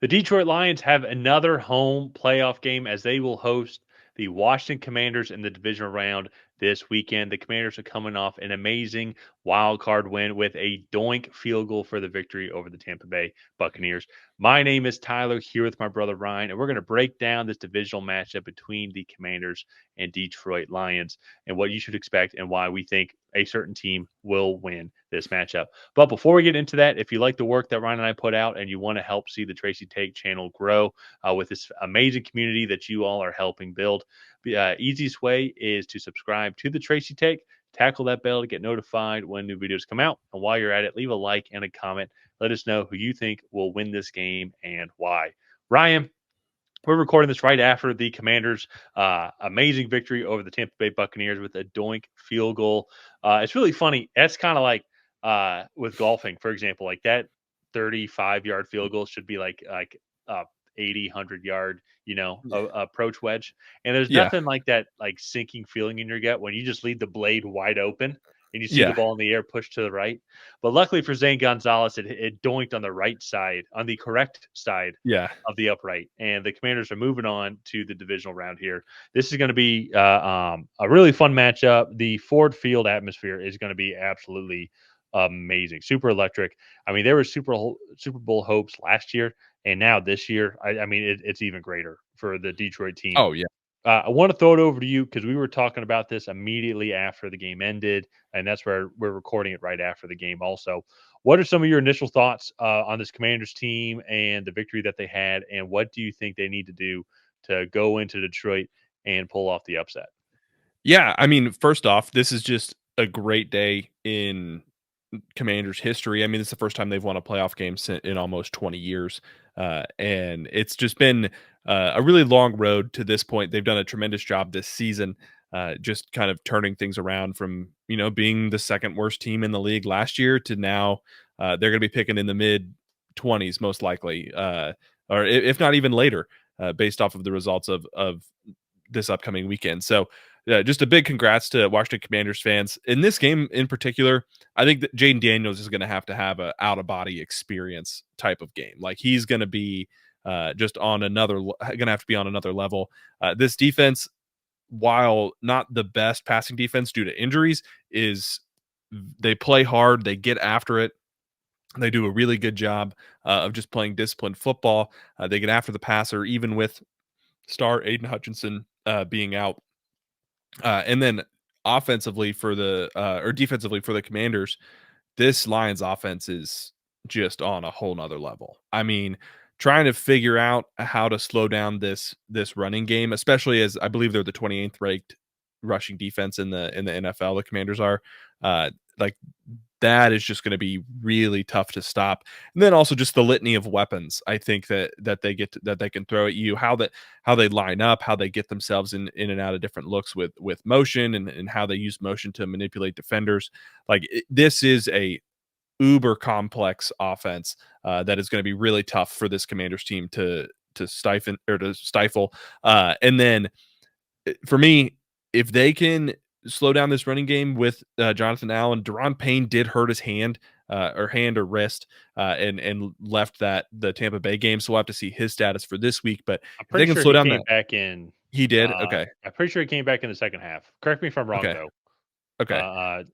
The Detroit Lions have another home playoff game as they will host the Washington Commanders in the divisional round this weekend. The Commanders are coming off an amazing wild card win with a doink field goal for the victory over the Tampa Bay Buccaneers. My name is Tyler, here with my brother Ryan, and we're going to break down this divisional matchup between the Commanders and Detroit Lions and what you should expect and why we think a certain team will win this matchup. But before we get into that, if you like the work that Ryan and I put out and you want to help see the Tracy Take channel grow with this amazing community that you all are helping build, the easiest way is to subscribe to the Tracy Take, tackle that bell to get notified when new videos come out. And while you're at it, leave a like and a comment. Let us know who you think will win this game and why. Ryan, we're recording this right after the Commanders' amazing victory over the Tampa Bay Buccaneers with a doink field goal. It's really funny. That's kind of like with golfing, for example, like that 35-yard field goal should be like 80, 100-yard, approach wedge. And there's Yeah, nothing like that, like sinking feeling in your gut when you just leave the blade wide open and you see the yeah, ball in the air pushed to the right. But luckily for Zane Gonzalez, it doinked on the right side, on the correct side yeah, of the upright, and the Commanders are moving on to the divisional round here. This is going to be a really fun matchup. The Ford Field atmosphere is going to be absolutely amazing, super electric. I mean, there were Super Bowl hopes last year, and now this year, I mean, it's even greater for the Detroit team. oh yeah, I want to throw it over to you because we were talking about this immediately after the game ended, and that's where we're recording it right after the game. Also, what are some of your initial thoughts on this Commanders team and the victory that they had, and what do you think they need to do to go into Detroit and pull off the upset? yeah. I mean, first off, this is just a great day in Commanders history. I mean, it's the first time they've won a playoff game in almost 20 years, and it's just been a really long road to this point. They've done a tremendous job this season, just kind of turning things around from being the second worst team in the league last year to now they're going to be picking in the mid 20s most likely, or if not even later, based off of the results of this upcoming weekend. So, just a big congrats to Washington Commanders fans. In this game in particular, I think that Jayden Daniels is going to have a out of body experience type of game. Like he's going to be just on another, going to have to be on another level. This defense, while not the best passing defense due to injuries, is they play hard, they get after it. They do a really good job of just playing disciplined football. They get after the passer, even with star Aiden Hutchinson being out. And then offensively for the or defensively for the Commanders, this Lions offense is just on a whole nother level. I mean, trying to figure out how to slow down this running game, especially as I believe they're the 28th ranked rushing defense in the NFL. The Commanders are like that is just going to be really tough to stop. And then also just the litany of weapons I think that they get that they can throw at you, how they line up, how they get themselves in and out of different looks with motion, and how they use motion to manipulate defenders. This is a uber complex offense that is going to be really tough for this Commanders team to stifle. And then for me, if they can slow down this running game with Jonathan Allen, Deron Payne did hurt his hand or wrist, and left the Tampa Bay game. So we'll have to see his status for this week. But I'm if they pretty can sure slow he down came that, back in. he did. Okay. I'm pretty sure he came back in the second half. Correct me if I'm wrong, Okay. though. Okay.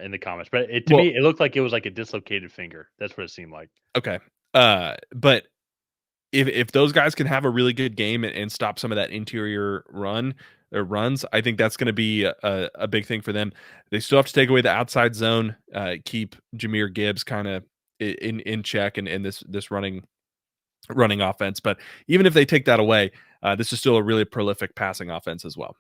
In the comments, but to Well, me, it looked like it was like a dislocated finger. That's what it seemed like. okay. But if those guys can have a really good game and stop some of that interior runs, I think that's going to be a big thing for them. They still have to take away the outside zone, keep Jahmyr Gibbs kind of in check and this running offense. But even if they take that away, this is still a really prolific passing offense as well.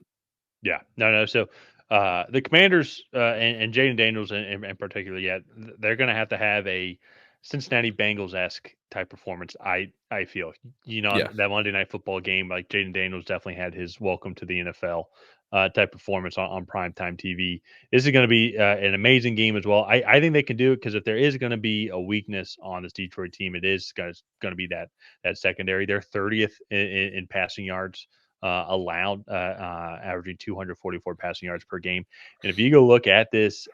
Yeah, no. So the Commanders and Jayden Daniels in particular, yeah, they're going to have a Cincinnati Bengals esque type performance. I feel Yeah, that Monday Night Football game, like Jayden Daniels definitely had his welcome to the NFL type performance on primetime TV. This is going to be an amazing game as well. I think they can do it because if there is going to be a weakness on this Detroit team, it is going to be that secondary. They're 30th in passing yards allowed, averaging 244 passing yards per game. And if you go look at this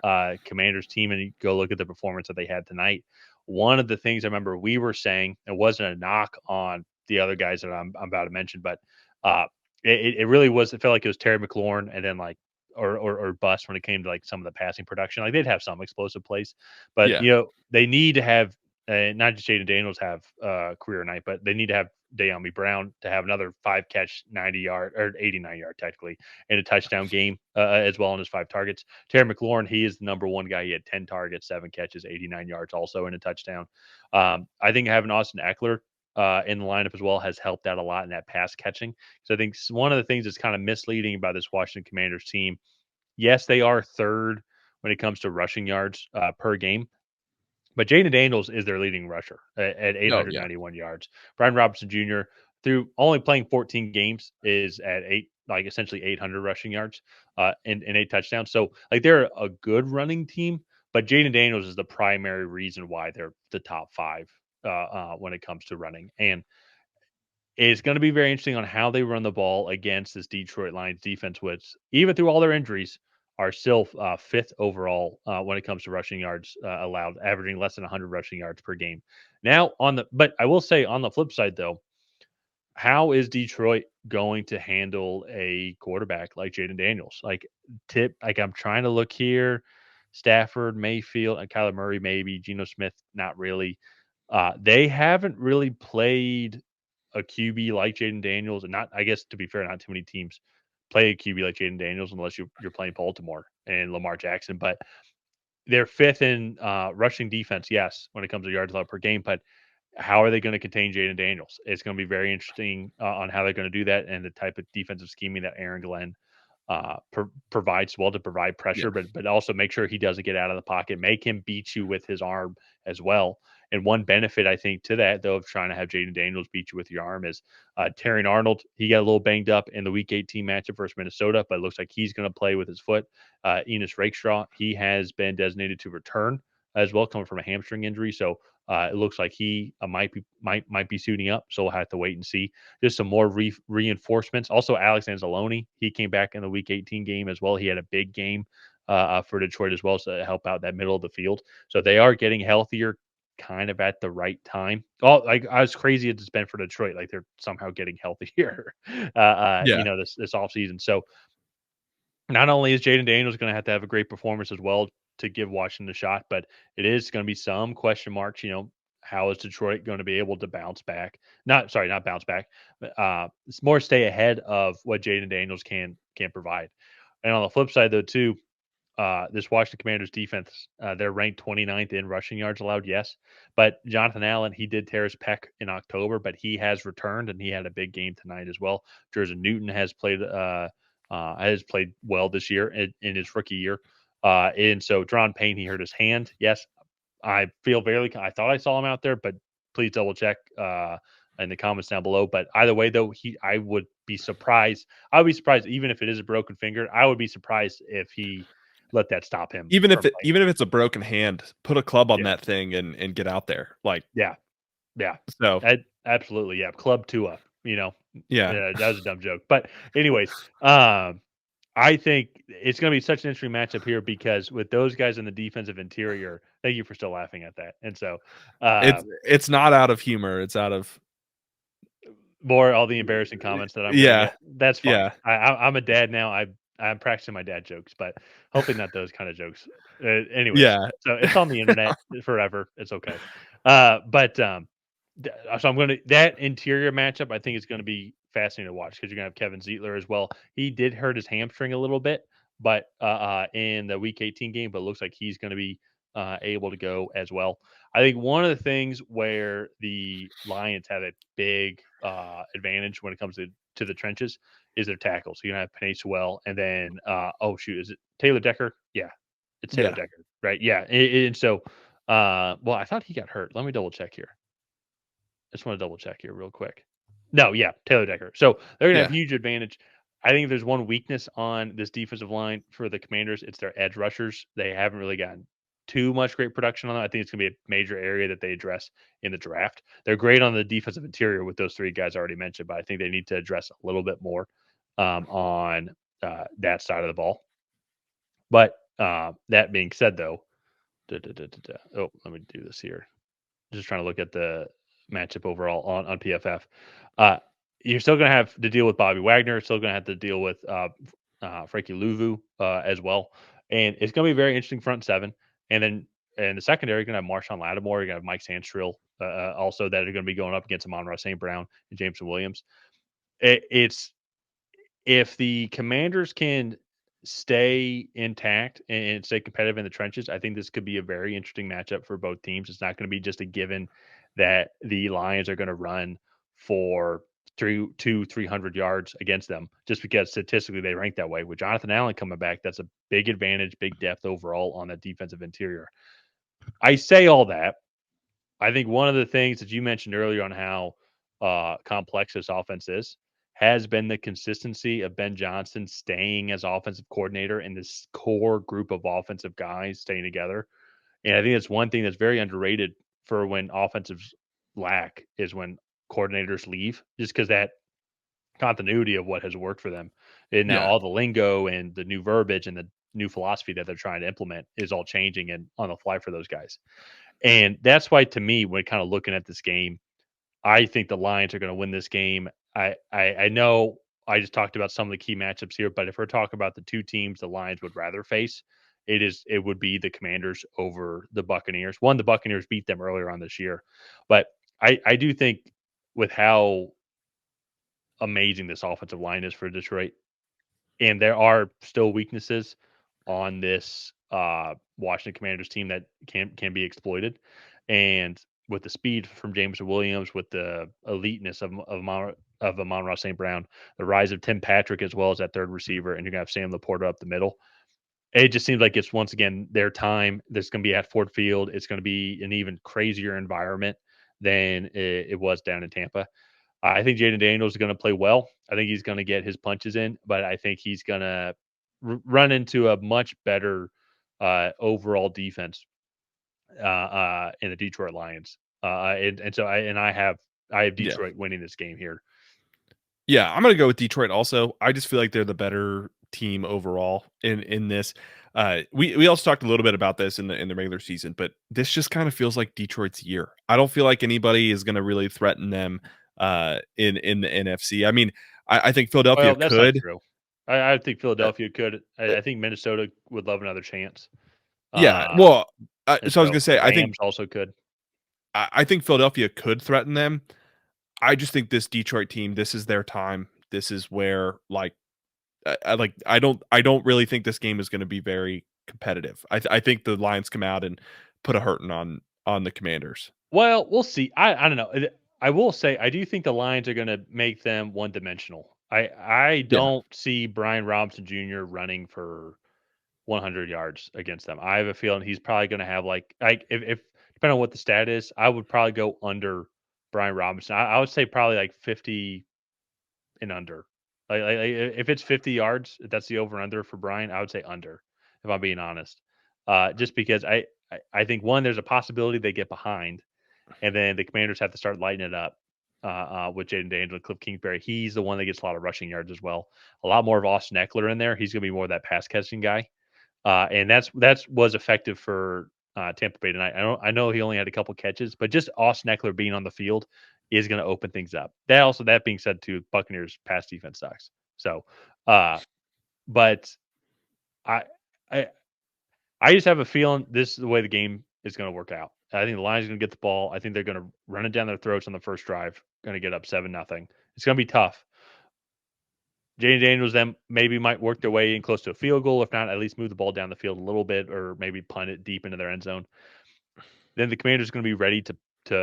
Commanders team and you go look at the performance that they had tonight, one of the things I remember we were saying, it wasn't a knock on the other guys that I'm about to mention, but uh, it really was. It felt like it was Terry McLaurin, and then like or bust when it came to like some of the passing production. Like they'd have some explosive plays, but Yeah. they need to have not just Jayden Daniels have career night, but they need to have De'Ami Brown to have another 5-catch, 90-yard or 89-yard technically in a touchdown game as well on his 5 targets. Terry McLaurin, he is the number one guy. He had 10 targets, 7 catches, 89 yards, also in a touchdown. I think having Austin Eckler in the lineup as well has helped out a lot in that pass catching. So I think one of the things that's kind of misleading about this Washington Commanders team, yes, they are third when it comes to rushing yards per game. But Jayden Daniels is their leading rusher at Oh, yeah. 891 yards. Brian Robinson Jr., through only playing 14 games, is at essentially 800 rushing yards and 8 touchdowns. So, like, they're a good running team, but Jayden Daniels is the primary reason why they're the top 5 when it comes to running. And it's going to be very interesting on how they run the ball against this Detroit Lions defense, which, even through all their injuries, are still fifth overall when it comes to rushing yards allowed, averaging less than 100 rushing yards per game. Now, but I will say on the flip side, though, how is Detroit going to handle a quarterback like Jayden Daniels? Like I'm trying to look here. Stafford, Mayfield, and Kyler Murray, maybe. Geno Smith, not really. They haven't really played a QB like Jayden Daniels, and not, I guess, to be fair, not too many teams play a QB like Jayden Daniels unless you're playing Baltimore and Lamar Jackson. But they're fifth in rushing defense, yes, when it comes to yards allowed per game. But how are they going to contain Jayden Daniels? It's going to be very interesting on how they're going to do that and the type of defensive scheming that Aaron Glenn provides well to provide Yeah. pressure, but also make sure he doesn't get out of the pocket, make him beat you with his arm as well. And one benefit I think to that, though, of trying to have Jayden Daniels beat you with your arm is Terry Arnold. He got a little banged up in the Week 18 matchup versus Minnesota, but it looks like he's going to play with his foot. Enos Rakestraw, he has been designated to return as well, coming from a hamstring injury. So it looks like he might be suiting up. So we'll have to wait and see. Just some more reinforcements. Also, Alex Anzalone, he came back in the Week 18 game as well. He had a big game for Detroit as well, so to help out that middle of the field. So they are getting healthier kind of at the right time. Oh, like as crazy as it's been for Detroit, like they're somehow getting healthier, Yeah. this offseason. So not only is Jayden Daniels going to have a great performance as well to give Washington a shot, but it is going to be some question marks. How is Detroit going to be able to bounce back? Not bounce back. But, it's more stay ahead of what Jayden Daniels can provide. And on the flip side, though, too, this Washington Commanders defense, they're ranked 29th in rushing yards allowed, yes. But Jonathan Allen, he did tear his pec in October, but he has returned and he had a big game tonight as well. Jersey Newton has played well this year in his rookie year. And so Dron Payne, he hurt his hand. Yes, I thought I saw him out there, but please double check in the comments down below. But either way, though, I would be surprised. I would be surprised even if it is a broken finger. I would be surprised if he let that stop him from playing. Even if it's a broken hand, put a club on Yeah, that thing and get out there. Like, yeah, yeah. so Absolutely, yeah. Club Tua, yeah. that was a dumb joke. But anyways, I think it's going to be such an interesting matchup here because with those guys in the defensive interior, thank you for still laughing at that. And so, It's not out of humor. It's out of more all the embarrassing comments that I'm going to yeah. get. That's fine. Yeah. I'm a dad now. I'm practicing my dad jokes, but hopefully not those kind of jokes. Anyways, Yeah. so it's on the internet forever. It's okay. So I'm going to that interior matchup. I think is going to be fascinating to watch because you're going to have Kevin Zeitler as well. He did hurt his hamstring a little bit, but in the Week 18 game, but it looks like he's going to be able to go as well. I think one of the things where the Lions had a big advantage when it comes to the trenches is their tackles. So you're gonna have Penny Sewell, and then is it Taylor Decker? Yeah, it's Taylor Yeah. Decker, right? Yeah, and so well, I thought he got hurt. Let me double check here. I just want to double check here real quick. No, yeah, Taylor Decker. So they're gonna have Yeah. huge advantage. I think if there's one weakness on this defensive line for the Commanders, it's their edge rushers. They haven't really gotten too much great production on that. I think it's gonna be a major area that they address in the draft. They're great on the defensive interior with those 3 guys already mentioned, but I think they need to address a little bit more on that side of the ball. But that being said, though, oh, let me do this here. just trying to look at the matchup overall on PFF. Uh, you're still going to have to deal with Bobby Wagner. Still going to have to deal with Frankie Louvu as well, and it's going to be a very interesting front seven. And then in the secondary, you're going to have Marshawn Lattimore. You're going to have Mike Sandstrill also that are going to be going up against Amon-Ra St. Brown and Jameson Williams. It's if the Commanders can stay intact and stay competitive in the trenches, I think this could be a very interesting matchup for both teams. It's not going to be just a given that the Lions are going to run for 300 yards against them just because statistically they rank that way. With Jonathan Allen coming back, that's a big advantage, big depth overall on that defensive interior. I say all that. I think one of the things that you mentioned earlier on how complex this offense is has been the consistency of Ben Johnson staying as offensive coordinator and this core group of offensive guys staying together. And I think that's one thing that's very underrated for when offensives lack is when coordinators leave, just because that continuity of what has worked for them. And now Yeah. all the lingo and the new verbiage and the new philosophy that they're trying to implement is all changing and on the fly for those guys. And that's why, to me, when kind of looking at this game, I think the Lions are going to win this game. I know I just talked about some of the key matchups here, but if we're talking about the two teams the Lions would rather face, it would be the Commanders over the Buccaneers. One, the Buccaneers beat them earlier on this year, but I do think with how amazing this offensive line is for Detroit, and there are still weaknesses on this Washington Commanders team that can be exploited. And with the speed from Jameson Williams, with the eliteness of Amon-Ra St. Brown, the rise of Tim Patrick as well as that third receiver, and you're gonna have Sam Laporta up the middle. It just seems like it's once again their time. There's going to be at Ford Field. It's going to be an even crazier environment than it was down in Tampa. I think Jayden Daniels is going to play well. I think he's going to get his punches in, but I think he's going to run into a much better overall defense in the Detroit Lions. And so I have Yeah. Detroit winning this game here. Yeah, I'm gonna go with Detroit also. I just feel like they're the better team overall in this. We also talked a little bit about this in the regular season, but this just kind of feels like Detroit's year. I don't feel like anybody is gonna really threaten them in the NFC. I mean, I think Philadelphia Well, that's not could. true. I think Uh, Philadelphia could. uh, I think Minnesota would love another chance. yeah, Uh, well, and so I was so gonna the say Rams also could. I think Philadelphia could threaten them. I just think this Detroit team, this is their time. This is where like I don't really think this game is going to be very competitive. I think the Lions come out and put a hurting on the Commanders. Well, we'll see. I don't know. I will say I do think the Lions are going to make them one dimensional. I Yeah, don't see Brian Robinson Jr. running for 100 yards against them. I have a feeling he's probably going to have like if depending on what the stat is, I would probably go under Brian Robinson. I would say probably like 50 and under. If it's 50 yards, if that's the over under for Brian, I would say under. If I'm being honest, just because I think one there's a possibility they get behind, and then the Commanders have to start lighting it up with Jayden Daniels and Cliff Kingsbury. He's the one that gets a lot of rushing yards as well. A lot more of Austin Eckler in there. He's going to be more of that pass catching guy, and that's was effective for Tampa Bay tonight. I know he only had a couple catches, but just Austin Eckler being on the field is going to open things up. That being said, too, Buccaneers pass defense sucks. So, uh, but I I I just have a feeling this is the way the game is going to work out. I think the Lions are going to get the ball. I think they're going to run it down their throats on the first drive. Going to get up 7-0. It's going to be tough. Jayden Daniels then maybe might work their way in close to a field goal. If not, at least move the ball down the field a little bit, or maybe punt it deep into their end zone. Then the Commanders going to be ready to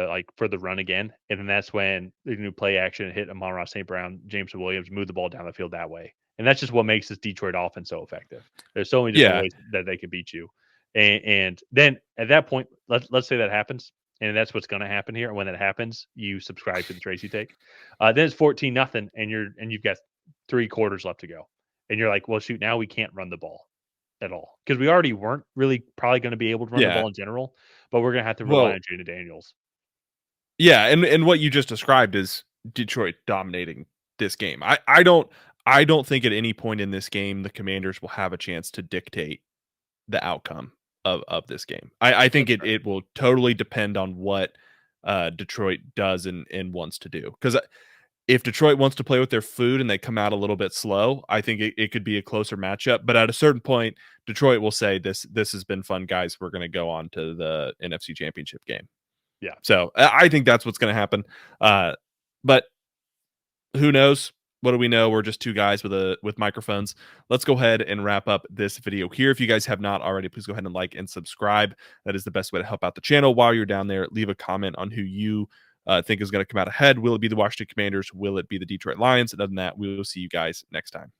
like for the run again, and then that's when the new play action hit Amon-Ra St. Brown, Jameson Williams, move the ball down the field that way, and that's just what makes this Detroit offense so effective. There's so many different yeah, ways that they can beat you, and then at that point, let's say that happens, and that's what's going to happen here. When that happens, you subscribe to the Tracy take. Then it's 14-0, and you've got 3 quarters left to go, and you're like, well, shoot, now we can't run the ball at all because we already weren't really probably going to be able to run the yeah. ball in general, but we're going to have to rely Well, on Jayden Daniels. yeah, and what you just described is Detroit dominating this game. I don't think at any point in this game the Commanders will have a chance to dictate the outcome of this game. I think That's it fair. it will totally depend on what. Detroit does and wants to do. Because if Detroit wants to play with their food and they come out a little bit slow, I think it could be a closer matchup. But at a certain point, Detroit will say, this has been fun, guys. We're going to go on to the NFC Championship game. Yeah. So I think that's what's going to happen. But who knows? What do we know? We're just two guys with microphones. Let's go ahead and wrap up this video here. If you guys have not already, please go ahead and like and subscribe. That is the best way to help out the channel. While you're down there, leave a comment on who you think is going to come out ahead. Will it be the Washington Commanders? Will it be the Detroit Lions? And other than that, we will see you guys next time.